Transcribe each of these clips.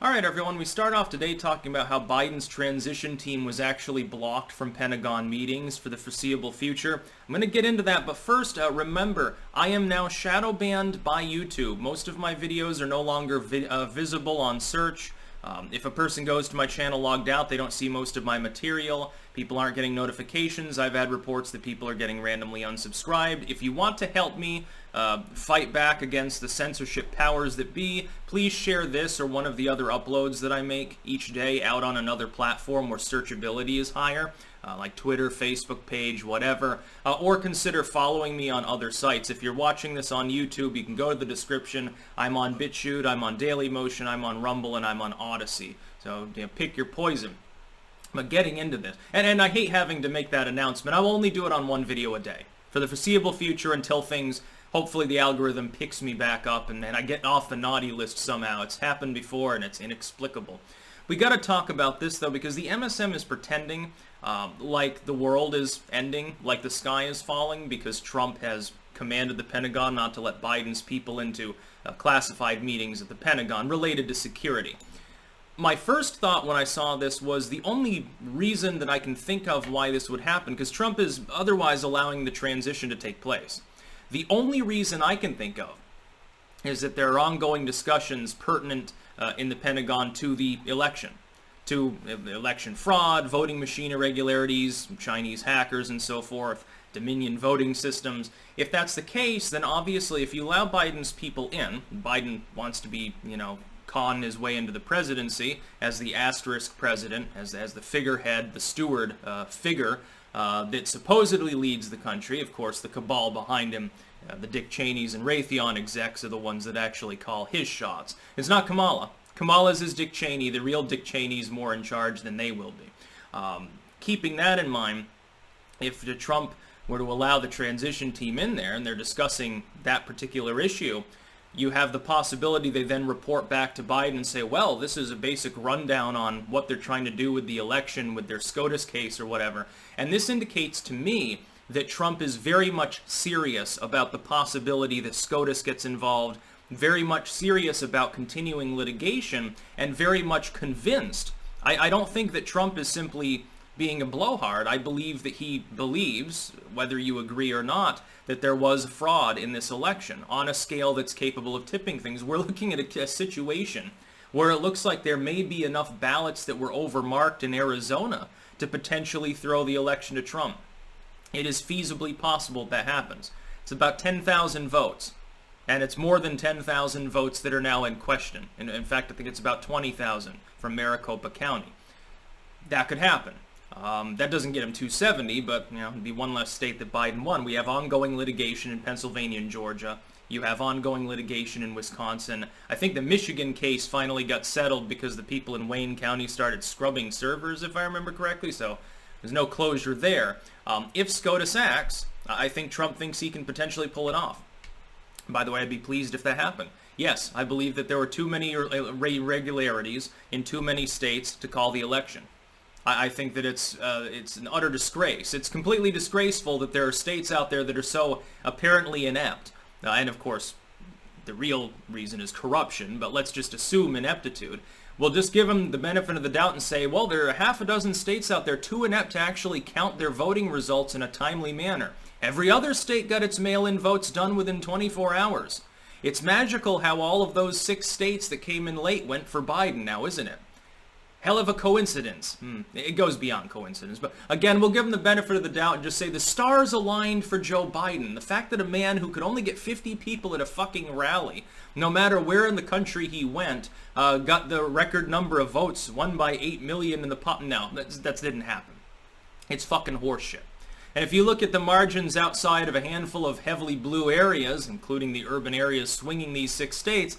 Alright everyone, we start off today talking about how Biden's transition team was actually blocked from Pentagon meetings for the foreseeable future. I'm going to get into that, but first, remember, I am now shadow banned by YouTube. Most of my videos are no longer visible on search. If a person goes to my channel logged out, they don't see most of my material. People aren't getting notifications. I've had reports that people are getting randomly unsubscribed. If you want to help me fight back against the censorship powers that be, please share this or one of the other uploads that I make each day out on another platform where searchability is higher, like Twitter, Facebook page, whatever, or consider following me on other sites. If you're watching this on YouTube, you can go to the description. I'm on BitChute, I'm on Dailymotion, I'm on Rumble, and I'm on Odyssey. So pick your poison. But getting into this, and I hate having to make that announcement, I will only do it on one video a day for the foreseeable future until things, hopefully the algorithm picks me back up and I get off the naughty list somehow. It's happened before and it's inexplicable. We got to talk about this though, because the MSM is pretending like the world is ending, like the sky is falling, because Trump has commanded the Pentagon not to let Biden's people into classified meetings at the Pentagon related to security. My first thought when I saw this was the only reason that I can think of why this would happen, because Trump is otherwise allowing the transition to take place. The only reason I can think of is that there are ongoing discussions pertinent in the Pentagon to the election, to election fraud, voting machine irregularities, Chinese hackers and so forth, Dominion voting systems. If that's the case, then obviously if you allow Biden's people in, Biden wants to be, con his way into the presidency as the asterisk president, as the figurehead, the steward figure that supposedly leads the country. Of course, the cabal behind him, the Dick Cheneys and Raytheon execs are the ones that actually call his shots. It's not Kamala. Kamala's is Dick Cheney. The real Dick Cheney's more in charge than they will be. Keeping that in mind, if Trump were to allow the transition team in there and they're discussing that particular issue, you have the possibility they then report back to Biden and say, well, this is a basic rundown on what they're trying to do with the election, with their SCOTUS case or whatever. And this indicates to me that Trump is very much serious about the possibility that SCOTUS gets involved, very much serious about continuing litigation, and very much convinced. I don't think that Trump is simply being a blowhard. I believe that he believes, whether you agree or not, that there was fraud in this election on a scale that's capable of tipping things. We're looking at a situation where it looks like there may be enough ballots that were overmarked in Arizona to potentially throw the election to Trump. It is feasibly possible that happens. It's about 10,000 votes, and it's more than 10,000 votes that are now in question. In fact, I think it's about 20,000 from Maricopa County. That could happen. That doesn't get him 270, but it'd be one less state that Biden won. We have ongoing litigation in Pennsylvania and Georgia. You have ongoing litigation in Wisconsin. I think the Michigan case finally got settled because the people in Wayne County started scrubbing servers, if I remember correctly, so there's no closure there. If SCOTUS acts, I think Trump thinks he can potentially pull it off. By the way, I'd be pleased if that happened. Yes, I believe that there were too many irregularities in too many states to call the election. I think that it's an utter disgrace. It's completely disgraceful that there are states out there that are so apparently inept. And of course, the real reason is corruption, but let's just assume ineptitude. We'll just give them the benefit of the doubt and say, well, there are half a dozen states out there too inept to actually count their voting results in a timely manner. Every other state got its mail-in votes done within 24 hours. It's magical how all of those 6 states that came in late went for Biden now, isn't it? Hell of a coincidence. It goes beyond coincidence. But again, we'll give him the benefit of the doubt and just say the stars aligned for Joe Biden. The fact that a man who could only get 50 people at a fucking rally, no matter where in the country he went, got the record number of votes, won by 8 million in the pop. No, that didn't happen. It's fucking horseshit. And if you look at the margins outside of a handful of heavily blue areas, including the urban areas swinging these 6 states,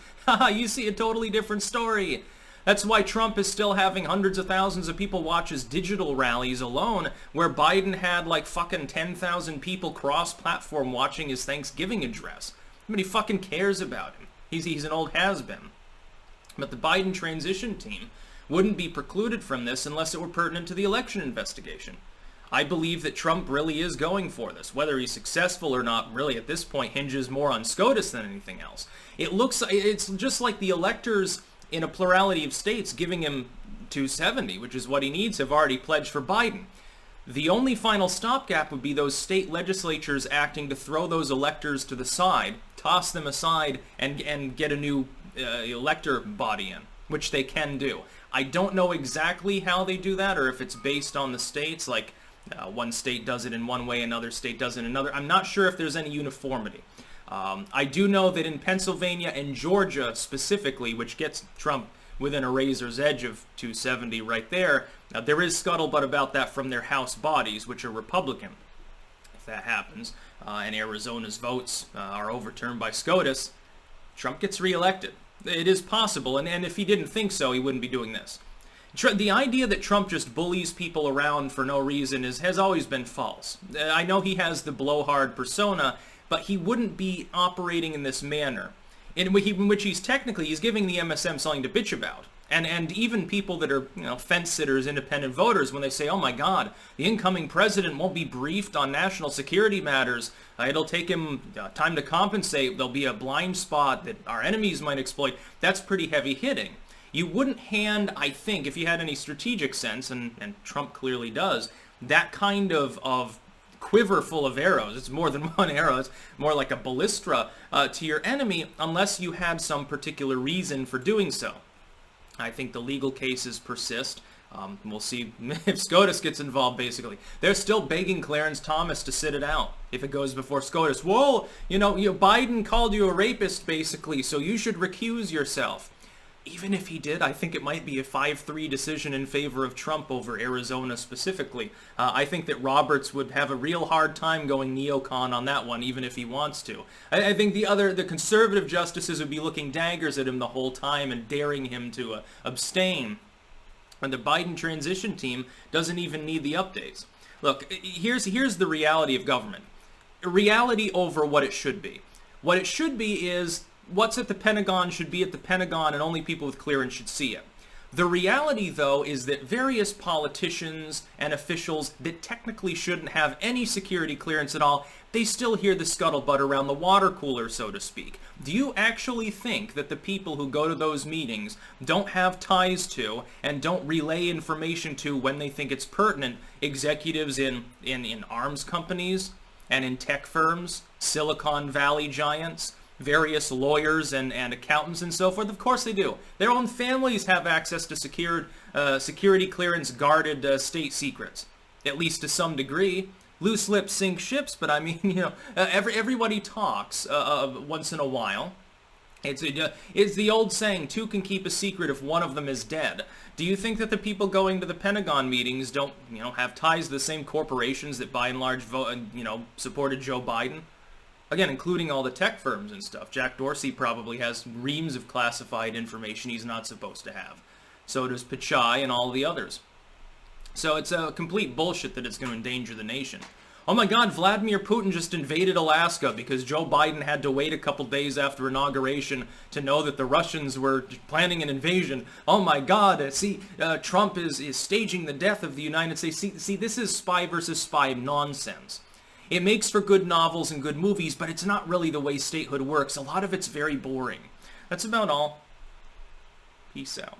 you see a totally different story. That's why Trump is still having hundreds of thousands of people watch his digital rallies alone, where Biden had like fucking 10,000 people cross-platform watching his Thanksgiving address. Nobody fucking cares about him. He's an old has-been. But the Biden transition team wouldn't be precluded from this unless it were pertinent to the election investigation. I believe that Trump really is going for this. Whether he's successful or not really at this point hinges more on SCOTUS than anything else. It's just like the electors in a plurality of states giving him 270, which is what he needs, have already pledged for Biden. The only final stopgap would be those state legislatures acting to throw those electors to the side, toss them aside, and get a new elector body in, which they can do. I don't know exactly how they do that, or if it's based on the states, like one state does it in one way, another state does it in another. I'm not sure if there's any uniformity. I do know that in Pennsylvania and Georgia specifically, which gets Trump within a razor's edge of 270 right there, there is scuttlebutt about that from their House bodies, which are Republican. If that happens, and Arizona's votes are overturned by SCOTUS, Trump gets reelected. It is possible, and if he didn't think so, he wouldn't be doing this. The idea that Trump just bullies people around for no reason has always been false. I know he has the blowhard persona, but he wouldn't be operating in this manner, in which he's giving the MSM something to bitch about. And even people that are, fence sitters, independent voters, when they say, oh my God, the incoming president won't be briefed on national security matters, it'll take him time to compensate, there'll be a blind spot that our enemies might exploit, that's pretty heavy hitting. You wouldn't hand, I think, if you had any strategic sense, and Trump clearly does, that kind of quiver full of arrows, it's more than one arrow, it's more like a ballistra, to your enemy, unless you had some particular reason for doing so. I think the legal cases persist. We'll see if SCOTUS gets involved, basically. They're still begging Clarence Thomas to sit it out if it goes before SCOTUS. Whoa, Biden called you a rapist, basically, so you should recuse yourself. Even if he did, I think it might be a 5-3 decision in favor of Trump over Arizona specifically. I think that Roberts would have a real hard time going neocon on that one, even if he wants to. I think the conservative justices would be looking daggers at him the whole time and daring him to abstain. And the Biden transition team doesn't even need the updates. Look, here's the reality of government. Reality over what it should be. What it should be is what's at the Pentagon should be at the Pentagon, and only people with clearance should see it. The reality, though, is that various politicians and officials that technically shouldn't have any security clearance at all, they still hear the scuttlebutt around the water cooler, so to speak. Do you actually think that the people who go to those meetings don't have ties to and don't relay information to when they think it's pertinent executives in arms companies and in tech firms, Silicon Valley giants, various lawyers and accountants and so forth? Of course they do. Their own families have access to security clearance guarded state secrets, at least to some degree. Loose lips sink ships, but I mean, everybody talks once in a while. It's the old saying, two can keep a secret if one of them is dead. Do you think that the people going to the Pentagon meetings don't, have ties to the same corporations that by and large supported Joe Biden? Again, including all the tech firms and stuff. Jack Dorsey probably has reams of classified information he's not supposed to have. So does Pichai and all the others. So it's a complete bullshit that it's going to endanger the nation. Oh my God, Vladimir Putin just invaded Alaska because Joe Biden had to wait a couple days after inauguration to know that the Russians were planning an invasion. Oh my God, Trump is staging the death of the United States. See, this is spy versus spy nonsense. It makes for good novels and good movies, but it's not really the way statehood works. A lot of it's very boring. That's about all. Peace out.